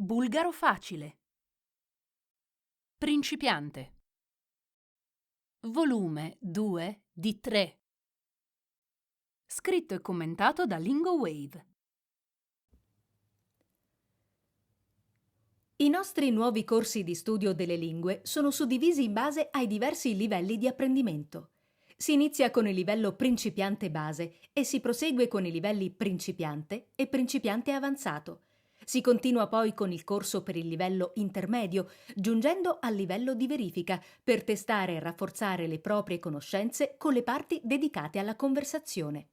Bulgaro facile. Principiante. Volume 2 di 3. Scritto e commentato da Lingowave. I nostri nuovi corsi di studio delle lingue sono suddivisi in base ai diversi livelli di apprendimento. Si inizia con il livello principiante base e si prosegue con i livelli principiante e principiante avanzato. Si continua poi con il corso per il livello intermedio, giungendo al livello di verifica per testare e rafforzare le proprie conoscenze con le parti dedicate alla conversazione.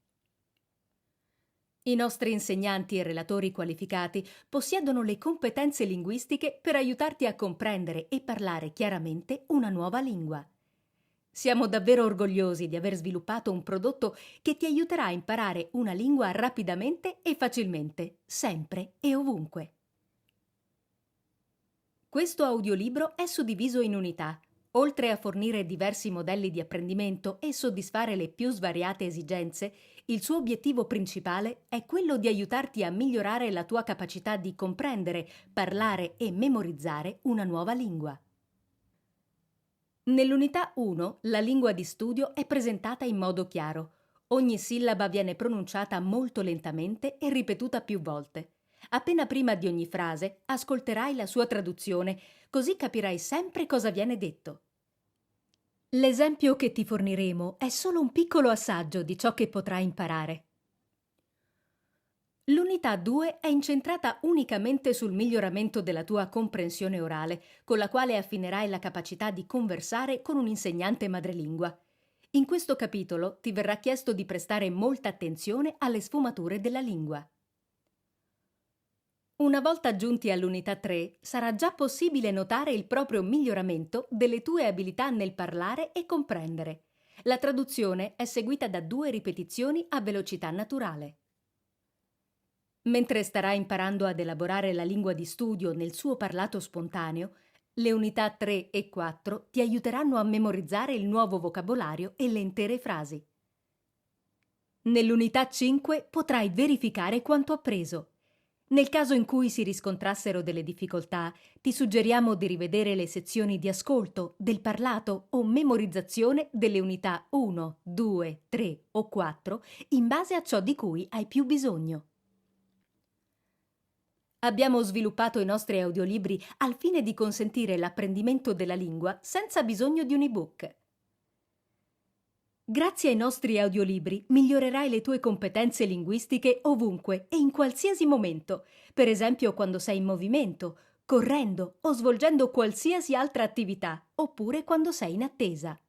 I nostri insegnanti e relatori qualificati possiedono le competenze linguistiche per aiutarti a comprendere e parlare chiaramente una nuova lingua. Siamo davvero orgogliosi di aver sviluppato un prodotto che ti aiuterà a imparare una lingua rapidamente e facilmente, sempre e ovunque. Questo audiolibro è suddiviso in unità. Oltre a fornire diversi modelli di apprendimento e soddisfare le più svariate esigenze, il suo obiettivo principale è quello di aiutarti a migliorare la tua capacità di comprendere, parlare e memorizzare una nuova lingua. Nell'unità 1, la lingua di studio è presentata in modo chiaro. Ogni sillaba viene pronunciata molto lentamente e ripetuta più volte. Appena prima di ogni frase ascolterai la sua traduzione, così capirai sempre cosa viene detto. L'esempio che ti forniremo è solo un piccolo assaggio di ciò che potrai imparare. L'unità 2 è incentrata unicamente sul miglioramento della tua comprensione orale, con la quale affinerai la capacità di conversare con un insegnante madrelingua. In questo capitolo ti verrà chiesto di prestare molta attenzione alle sfumature della lingua. Una volta giunti all'unità 3, sarà già possibile notare il proprio miglioramento delle tue abilità nel parlare e comprendere. La traduzione è seguita da 2 ripetizioni a velocità naturale. Mentre starai imparando ad elaborare la lingua di studio nel suo parlato spontaneo, le unità 3 e 4 ti aiuteranno a memorizzare il nuovo vocabolario e le intere frasi. Nell'unità 5 potrai verificare quanto appreso. Nel caso in cui si riscontrassero delle difficoltà, ti suggeriamo di rivedere le sezioni di ascolto, del parlato o memorizzazione delle unità 1, 2, 3 o 4 in base a ciò di cui hai più bisogno. Abbiamo sviluppato i nostri audiolibri al fine di consentire l'apprendimento della lingua senza bisogno di un ebook. Grazie ai nostri audiolibri migliorerai le tue competenze linguistiche ovunque e in qualsiasi momento, per esempio quando sei in movimento, correndo o svolgendo qualsiasi altra attività, oppure quando sei in attesa.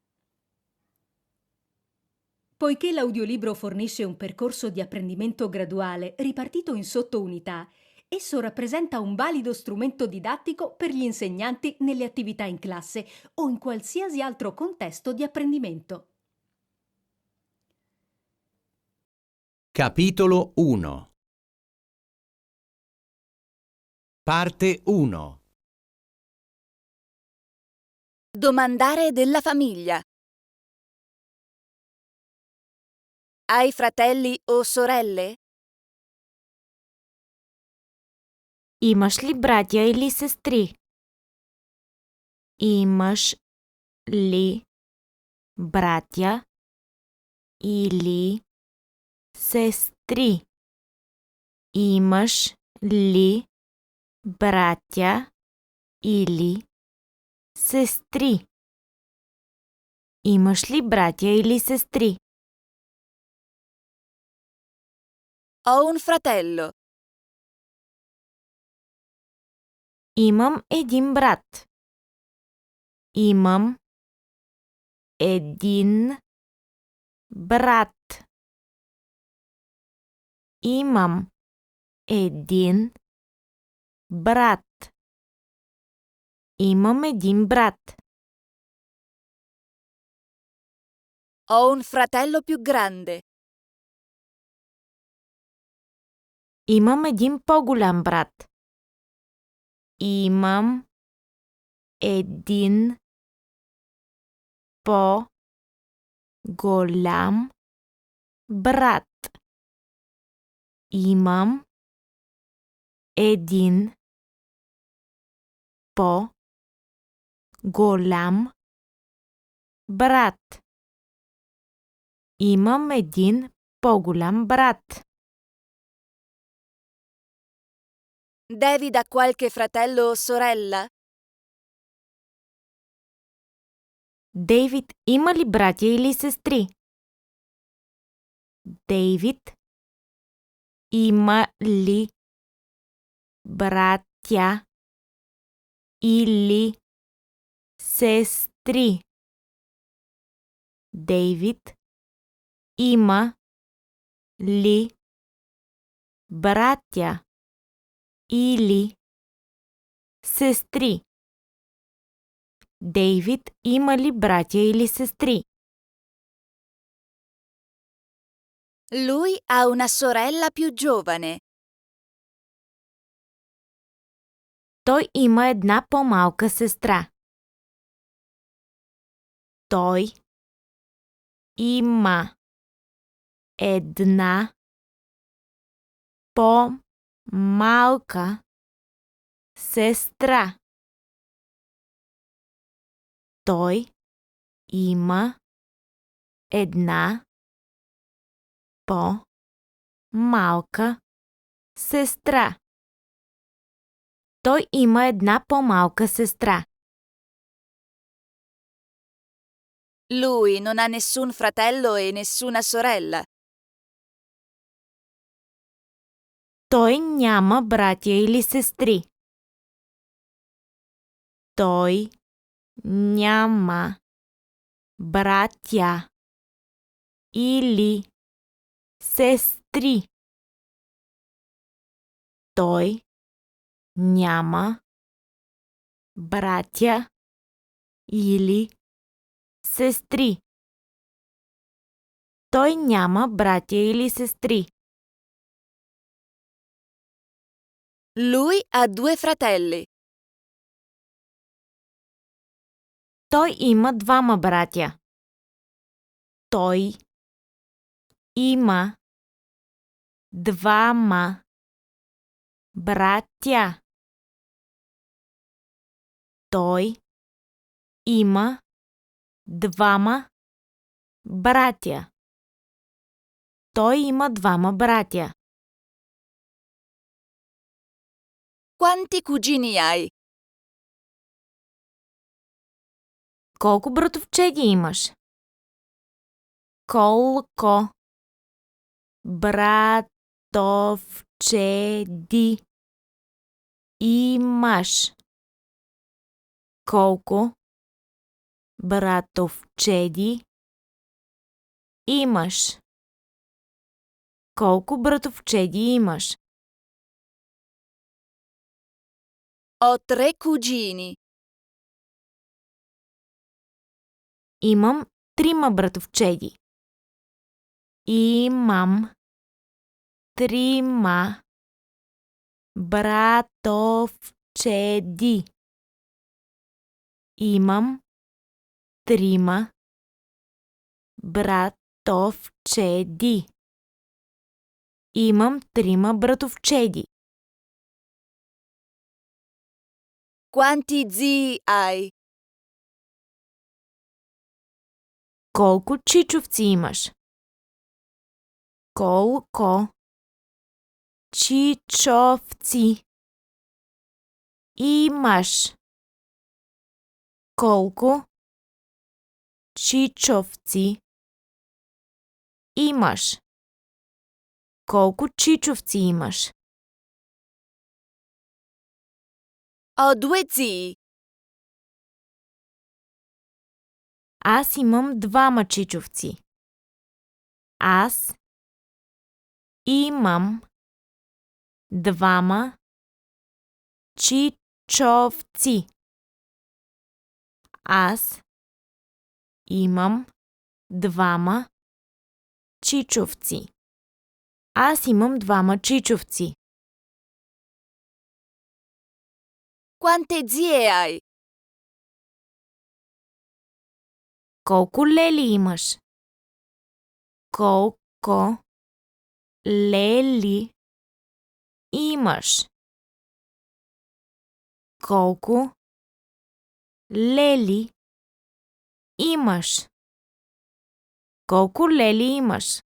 Poiché l'audiolibro fornisce un percorso di apprendimento graduale ripartito in sottounità, esso rappresenta un valido strumento didattico per gli insegnanti nelle attività in classe o in qualsiasi altro contesto di apprendimento. Capitolo 1. Parte 1. Domandare della famiglia. Hai fratelli o sorelle? Имаш ли братя или сестри? Имаш ли братя или сестри? Имаш ли братя или сестри? Имаш ли братя или сестри? Ho un fratello. Имам един брат. Имам един брат. Имам един брат. Имам един брат. Ho un fratello più grande. Имам един по-голям брат. Имам един по-голям брат. Имам един по-голям брат. Имам един по-голям брат. David ha qualche fratello o sorella? Дейвид има ли братя или сестри? Дейвид има ли братя или сестри? Дейвид има ли братя или сестри? Дейвид има ли братя или сестри? Lui ha una sorella più giovane. Той има една по-малка сестра. Той има една по-малка сестра. Той има една по-малка сестра. Той има една по-малка сестра. Lui non ha nessun fratello e nessuna sorella. Той няма братя или сестри. Той няма братя или сестри. Той няма братя или сестри. Той няма братя или сестри. Lui ha due fratelli. Той има двама братя. Той има двама братя. Той има двама братя. Той има двама братя. Quanti cugini hai? Колко братовчеди имаш? Колко братовчеди имаш? Колко братовчеди имаш? Колко братовчеди имаш? Ho tre cugini. Имам трима братовчеди. Имам трима братовчеди. Имам трима братовчеди. Имам трима братовчеди. Quanti zii hai? Колко чичовци имаш? Колко чичовци имаш? Колко чичовци имаш? Колко чичовци имаш? Ho due zii. Аз имам двама чичовци. Аз имам двама чичовци. Аз имам двама чичовци. Аз имам двама чичовци. Quante zie hai? Колко лели имаш? Колко лели имаш? Колко лели имаш? Колко лели имаш?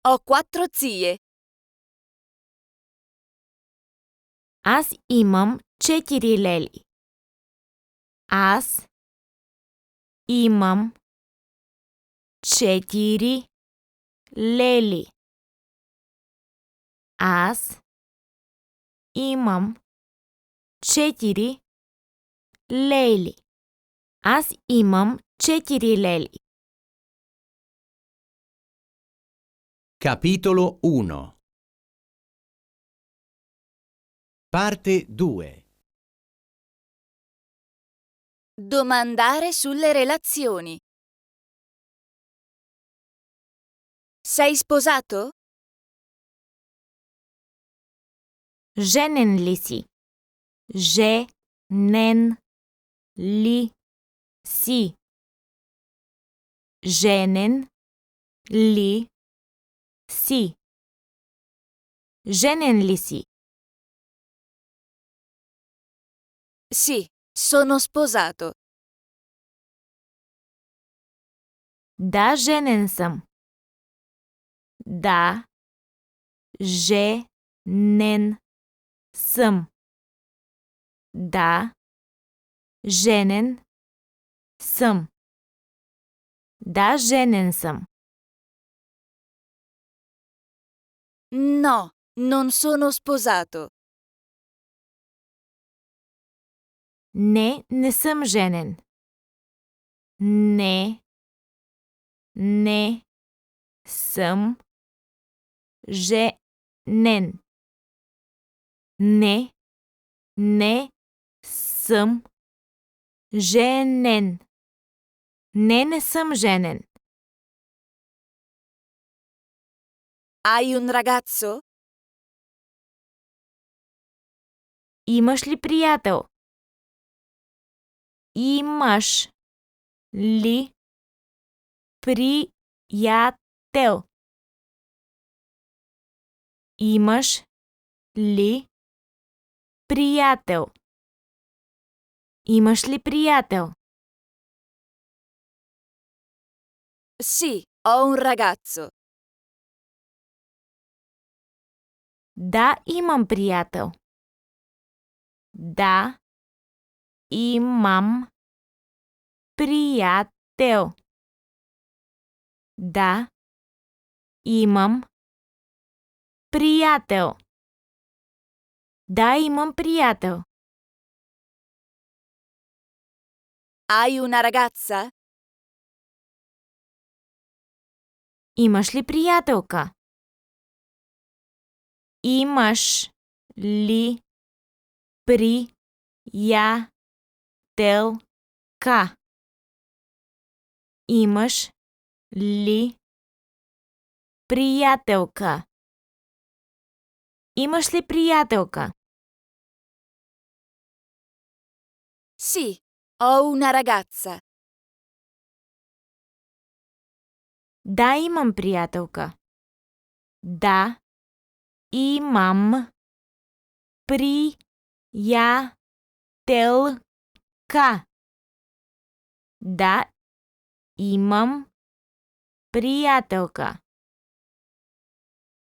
Ho 4 zie. Аз имам 4 лели. Аз имам 4 лели. Аз имам 4 лели. Аз имам 4 лели. Capitolo 1. Parte 2. Domandare sulle relazioni. Sei sposato? Женен ли си? Женен ли си? Женен ли си? Женен ли си? Sì, sono sposato. Да, женен съм. Да, женен съм. Да, женен съм. Да, женен съм. No, non sono sposato. Не, не съм женен. Не, не съм женен. Не, не съм женен. Не, не съм женен. Hai un ragazzo? Имаш ли приятел? Имаш ли приятел? Имаш ли приятел? Имаш ли приятел? Sì, ho un ragazzo. Да, имам приятел. Да, имам приятел. Да, имам приятел. Да, имам приятел. Hai una ragazza? Имаш ли приятелка? Имаш ли приятелка? Имаш ли приятелка? Имаш ли приятелка? Sì, ho una ragazza. Да, имам приятелка. Да, имам приятелка. Да, имам приятелка.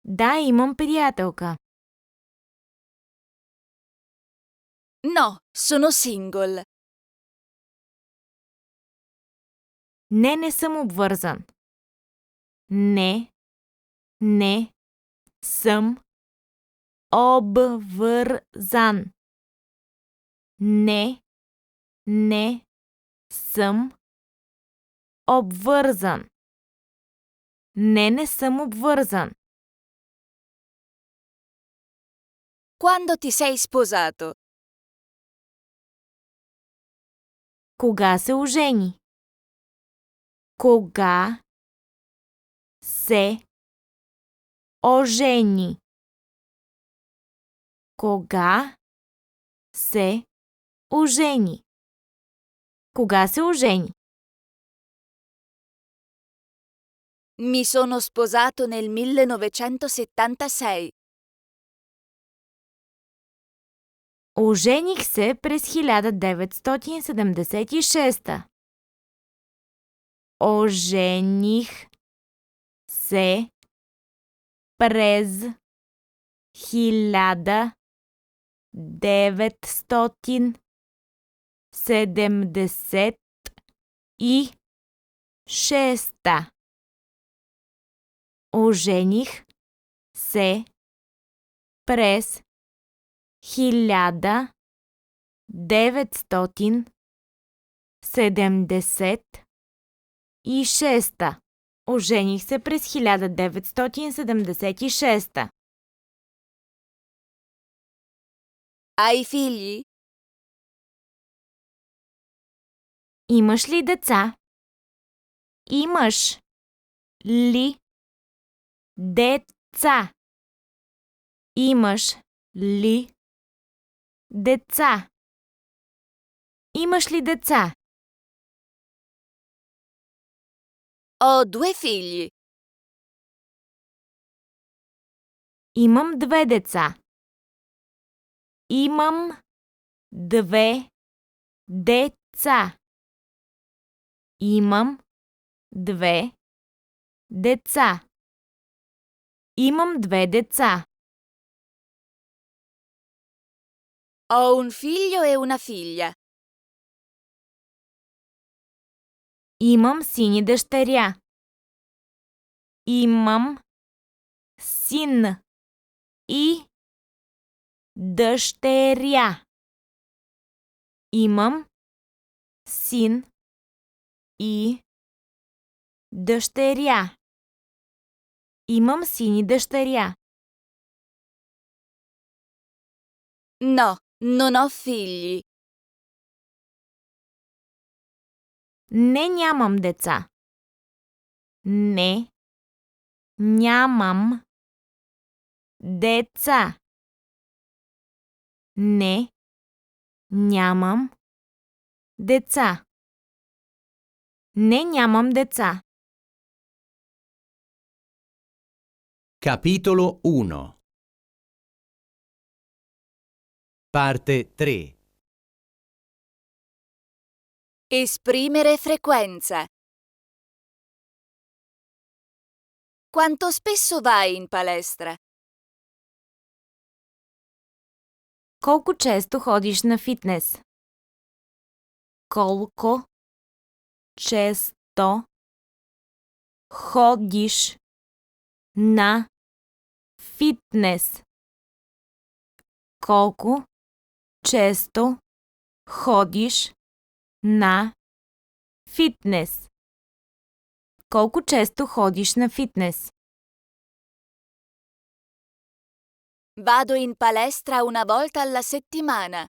Да, имам приятелка. No, sono single. Не, не съм обвързан. Не, не съм обвързан. Не, не съм обвързан. Не, не съм обвързан. Quando ti sei sposato? Кога се ожени? Кога се ожени? Кога се ожени? Кога се ожени? Mi sono sposato nel 1976. Ожених се през 1976. Ожених се през 1976. Ожених се през 1976. Ожених се през 1976. Hai figli? Имаш ли деца? Имаш ли деца? Имаш ли деца? Имаш ли деца? Ho 2 figli. Имам 2 деца. Имам 2 деца. Имам 2 деца. Имам 2 деца. Ho un figlio e una figlia. Имам син и дъщеря. Имам син и дъщеря. Имам син и дъщеря. Имам син и дъщеря. No, non ho figli. Не, нямам деца. Не, нямам деца. Не, нямам деца. Не, нямам деца. Capitolo 1. Parte 3. Esprimere frequenza. Quanto spesso vai in palestra? Колко често ходиш на фитнес? Колко често ходиш на фитнес? Колко често ходиш на фитнес? Колко често ходиш на фитнес? Vado in palestra una volta alla settimana.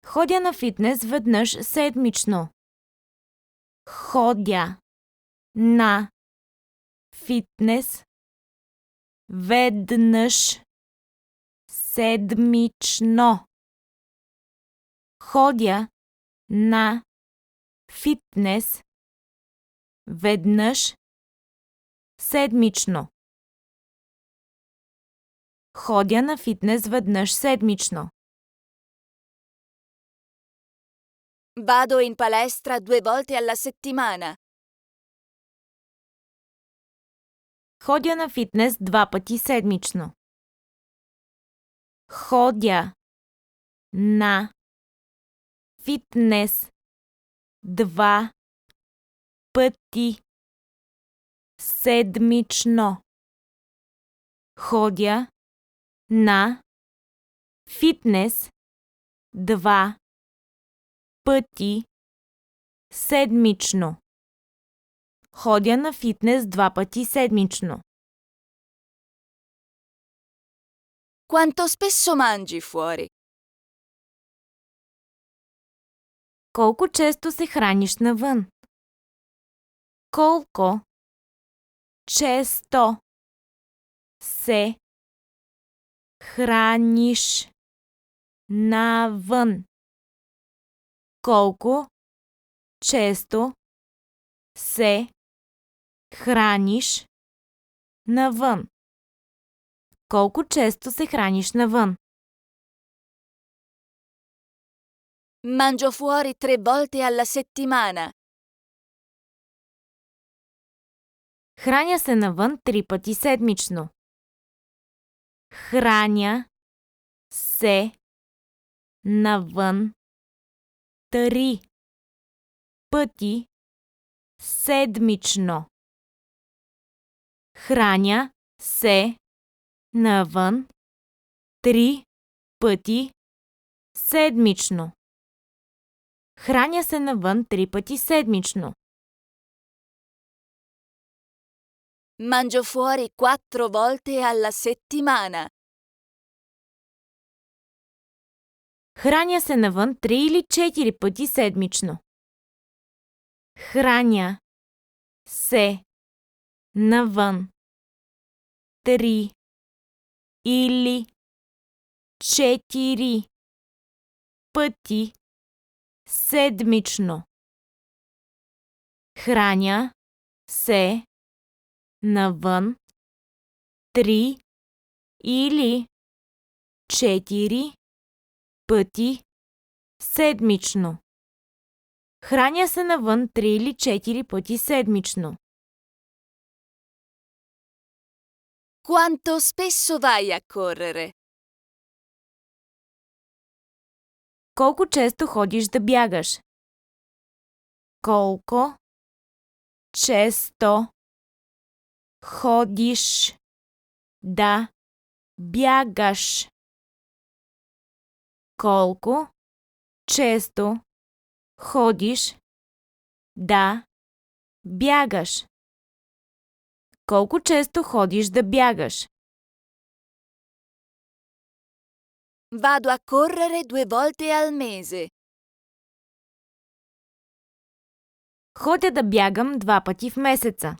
Ходя на фитнес веднъж седмично. Ходя на фитнес веднъж седмично. Ходя на фитнес веднъж седмично. Ходя на фитнес веднъж седмично. Vado in palestra 2 volte alla settimana. Ходя на фитнес 2 пъти седмично. Ходя на фитнес 2 пъти седмично. Ходя на фитнес 2 пъти седмично. Ходя на фитнес 2 пъти седмично. Quanto spesso mangi fuori? Колко често се храниш навън? Колко често се храниш навън? Колко често се храниш навън? Колко често се храниш навън? Mangio fuori 3 volte alla settimana. Храня се навън 3 пъти седмично. Храня се навън 3 пъти седмично. Храня се навън 3 пъти седмично. Храня се навън 3 пъти седмично. Mangio fuori 4 volte alla settimana. Храня се навън 3 или 4 пъти седмично. Храня се навън 3 или 4 пъти седмично. Храня се навън 3 или 4 пъти седмично. Храня се навън 3 или 4 пъти седмично. Quanto spesso vai a correre? Колко често ходиш да бягаш? Колко често ходиш да бягаш? Колко често ходиш да бягаш? Колко често ходиш да бягаш? Vado a correre 2 volte al mese. Ходя да бягам 2 пъти в месеца.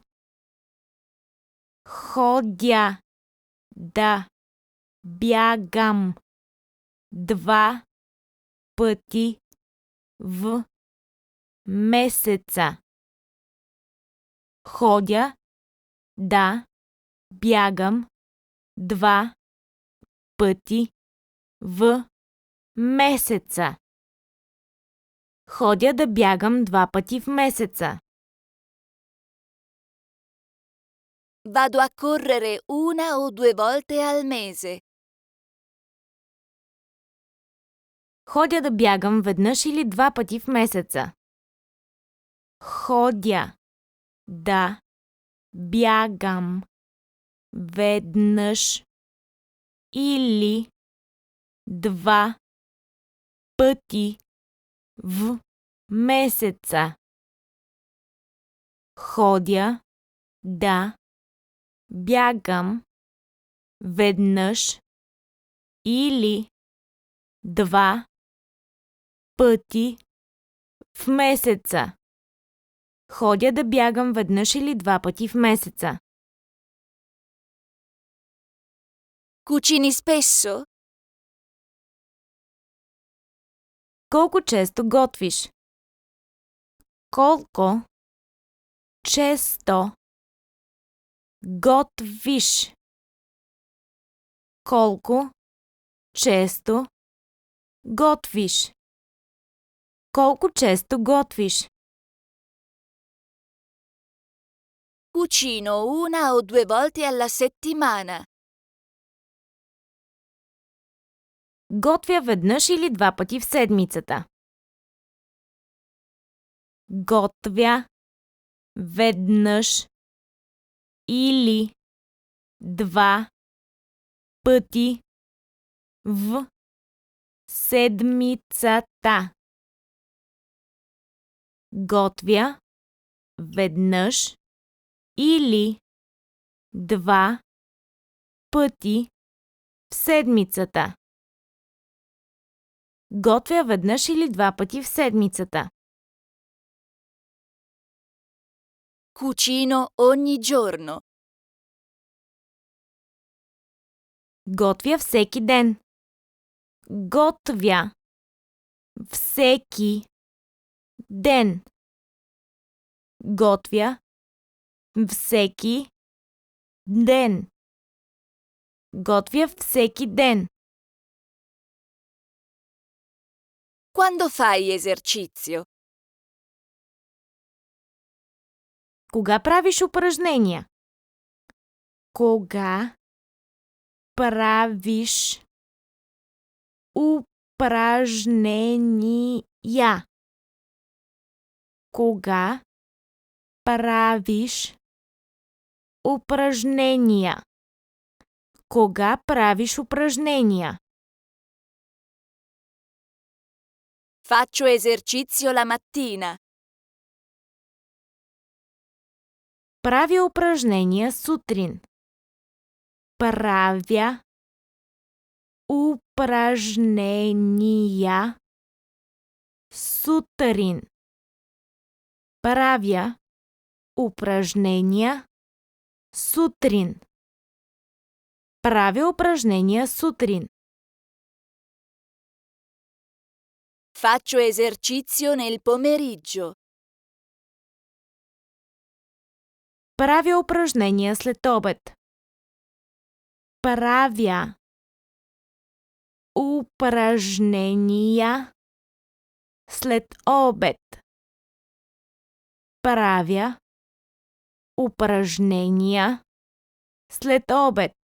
Ходя да бягам 2 пъти в месеца. Ходя да бягам 2 пъти в месеца. Ходя да бягам 2 пъти в месеца. Vado a correre 1 o 2 volte al mese. Ходя да бягам веднъж или 2 пъти в месеца. Ходя да бягам веднъж или 2 пъти в месеца. Ходя да бягам веднъж или 2 пъти в месеца. Ходя да бягам веднъж или 2 пъти в месеца. Cucini spesso? Колко често готвиш? Колко често готвиш? Колко често готвиш? Колко често готвиш? Cucino 1 o 2 volte alla settimana. Готвя веднъж или 2 пъти в седмицата. Готвя веднъж или 2 пъти в седмицата. Готвя веднъж или 2 пъти в седмицата. Готвя веднъж или 2 пъти в седмицата. Cucino ogni giorno. Готвя всеки ден. Готвя всеки ден. Готвя всеки ден. Готвя всеки ден. Quando fai esercizio? Кога правиш упражнения? Кога правиш упражнения? Кога правиш упражнения? Кога правиш упражнения? Faccio esercizio la mattina. Правя упражнения сутрин. Правя упражнения сутрин. Правя упражнения сутрин. Правя упражнения сутрин. Faccio esercizio nel pomeriggio. Правя упражнения след обед. Правя упражнения след обед. Правя упражнения след обед.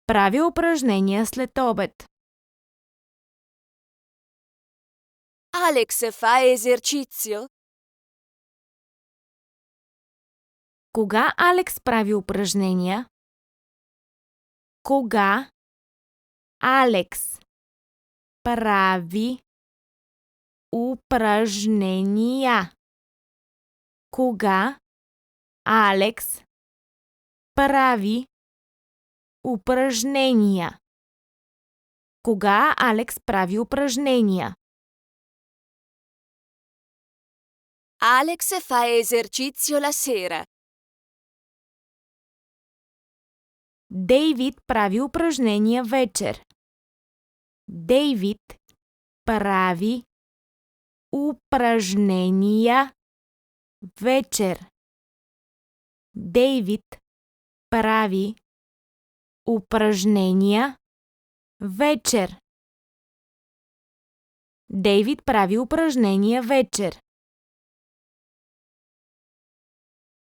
Правя упражнения след обед. Alex fa esercizio? Кога Алекс прави упражнения? Кога Алекс прави упражнения? Кога Алекс прави упражнения? Кога Алекс прави упражнения? Alex fa esercizio la sera. Дейвид прави упражнения вечер. Дейвид прави упражнения вечер. Дейвид прави упражнения вечер. Дейвид прави упражнения вечер.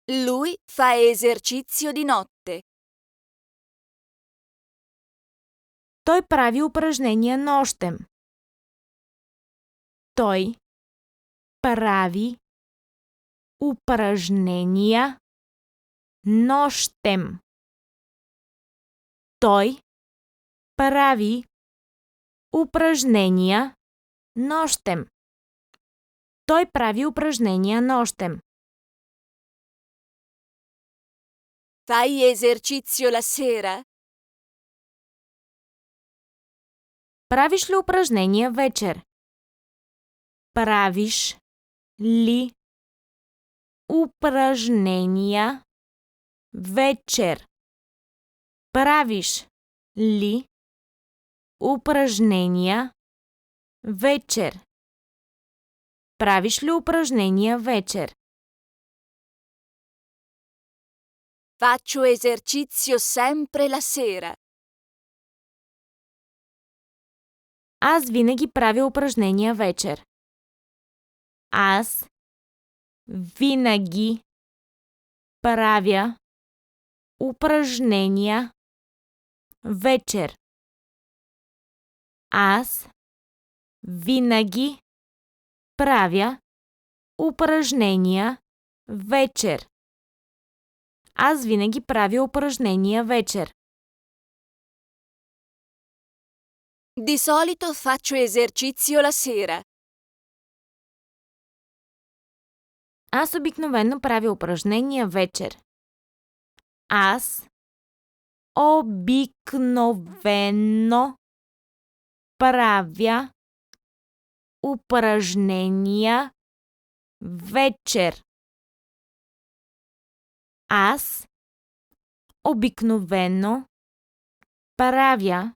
Lui fa esercizio di notte. Той прави упражнения нощем. Той прави упражнения нощем. Той прави упражнения нощем. Той прави упражнения нощем. Fai esercizio la sera? Правиш ли упражнения вечер? Правиш ли упражнения вечер? Правиш ли упражнения вечер? Правиш ли упражнения вечер? Faccio esercizio sempre la sera. Аз винаги правя упражнения вечер. Аз винаги правя упражнения вечер. Аз винаги правя упражнения вечер. Аз винаги правя упражнения вечер. Di solito faccio esercizio la sera. Аз обикновено правя упражнения вечер. Аз обикновено правя упражнения вечер. Аз обикновено правя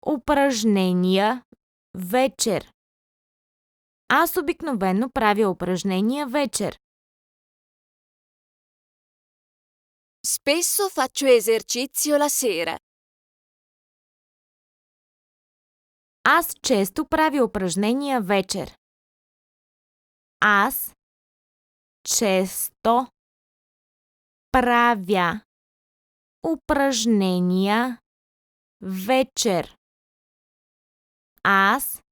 упражнения вечер. Аз обикновено правя упражнения вечер. Spesso faccio esercizio la sera. Аз често правя упражнения вечер. Аз често правя упражнения вечер. Аз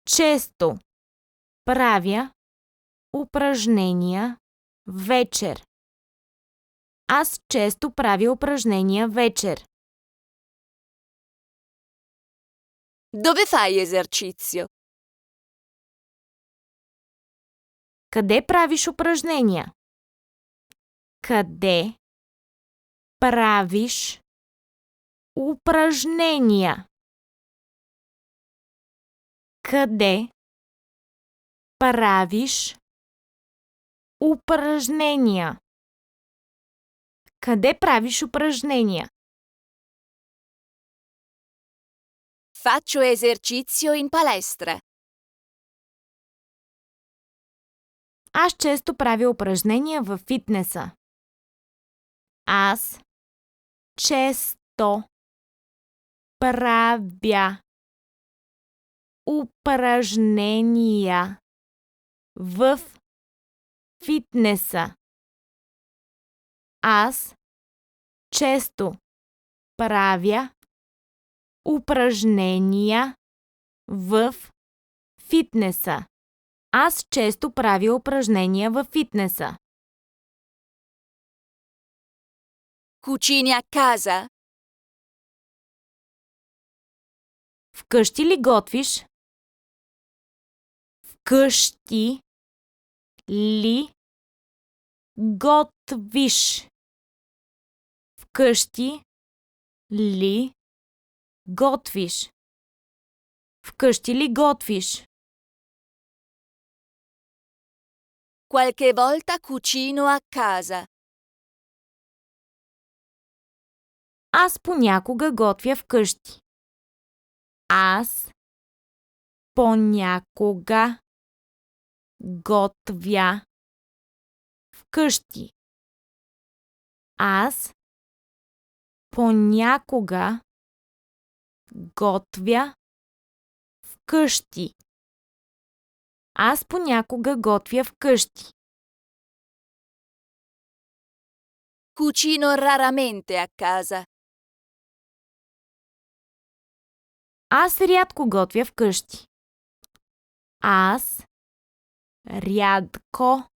често правя упражнения вечер. Аз често правя упражнения вечер. Dove fai esercizio? Къде правиш упражнения? Къде правиш упражнения? Къде правиш упражнения? Къде правиш упражнения? Faccio esercizio in palestra. Аз често правя упражнения във фитнеса. Аз често правя упражнения в фитнеса. Аз често правя упражнения в фитнеса. Аз често правя упражнения във фитнеса. Cucini a casa? Вкъщи ли готвиш? Вкъщи ли готвиш? Вкъщи ли готвиш? Вкъщи ли готвиш? Qualche volta cucino a casa. Аз понякога готвя вкъщи. Аз понякога готвя вкъщи. Аз понякога готвя вкъщи. Аз понякога готвя вкъщи. Cucino raramente a casa. Аз рядко готвя вкъщи. Аз рядко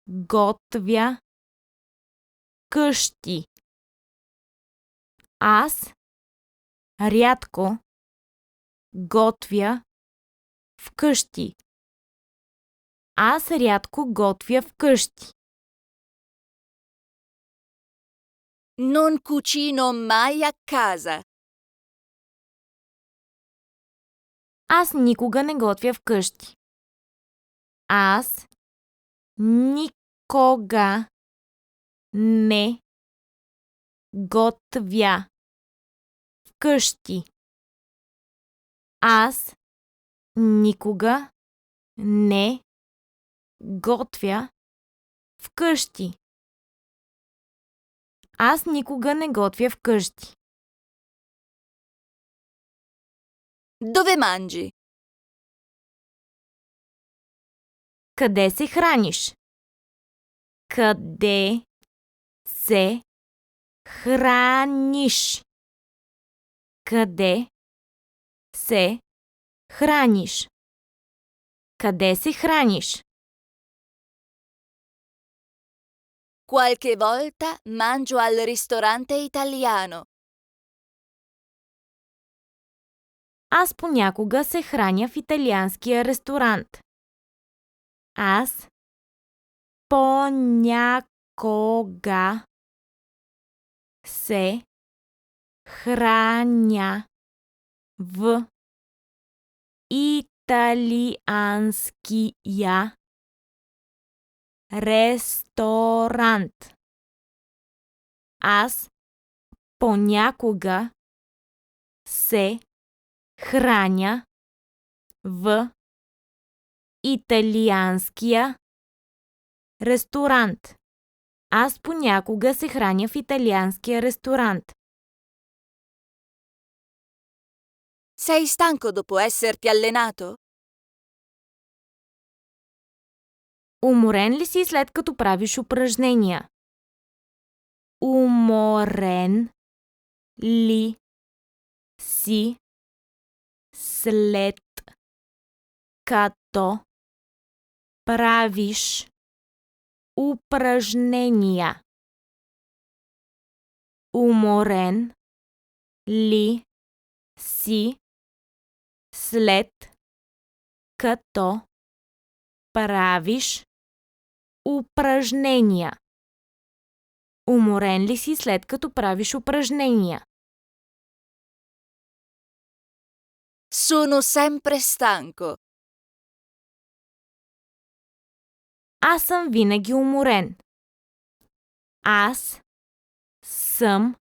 готвя къщи. Аз рядко готвя вкъщи. Аз рядко готвя вкъщи. Non cucino mai a casa. Аз никога не готвя вкъщи. Аз никога не готвя вкъщи. Аз никога не готвя вкъщи. Аз никога не готвя вкъщи. Dove mangi? Къде се храниш? Къде се храниш? Къде се храниш? Къде се храниш? Qualche volta mangio al ristorante italiano. Аз понякога се храня в италианския ресторант. Аз понякога се храня в италианския ресторант. Аз понякога се храня в италианския ресторант. Аз понякога се храня в италианския ресторант. Sei stanco dopo esserti allenato? Уморен ли си след като правиш упражнения? Уморен ли си след като правиш упражнения? Уморен ли си след като правиш упражнения? Уморен ли си след като правиш упражнения? Sono sempre stanco. Аз съм винаги уморен. Аз съм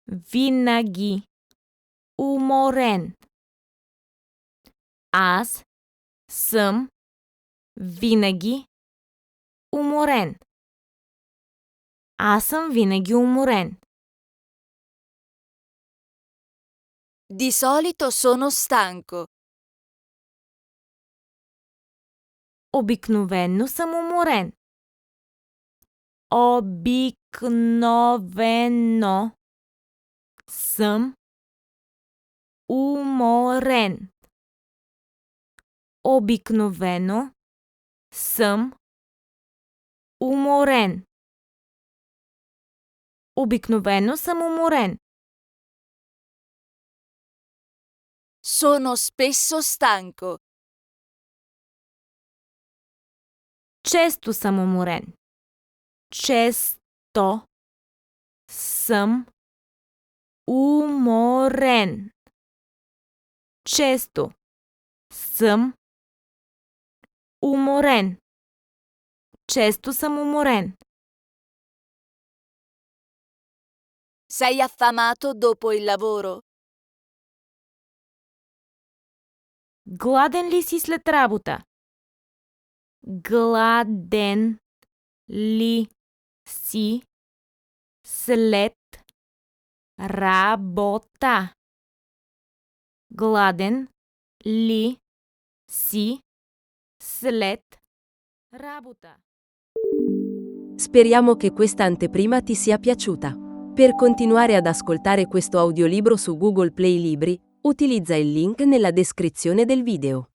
винаги уморен. Аз съм винаги уморен. Аз съм винаги уморен. Di solito sono stanco. Обикновенно съм уморен. Обикновено съм уморен. Обикновено съм уморен. Обикновено съм уморен. Sono spesso stanco. Често съм уморен. Често съм уморен. Често съм уморен. Често съм уморен. Sei affamato dopo il lavoro? Гладен ли си след работа? Гладен ли си след работа? Гладен ли си след работа? Speriamo che questa anteprima ti sia piaciuta. Per continuare ad ascoltare questo audiolibro su Google Play Libri, utilizza il link nella descrizione del video.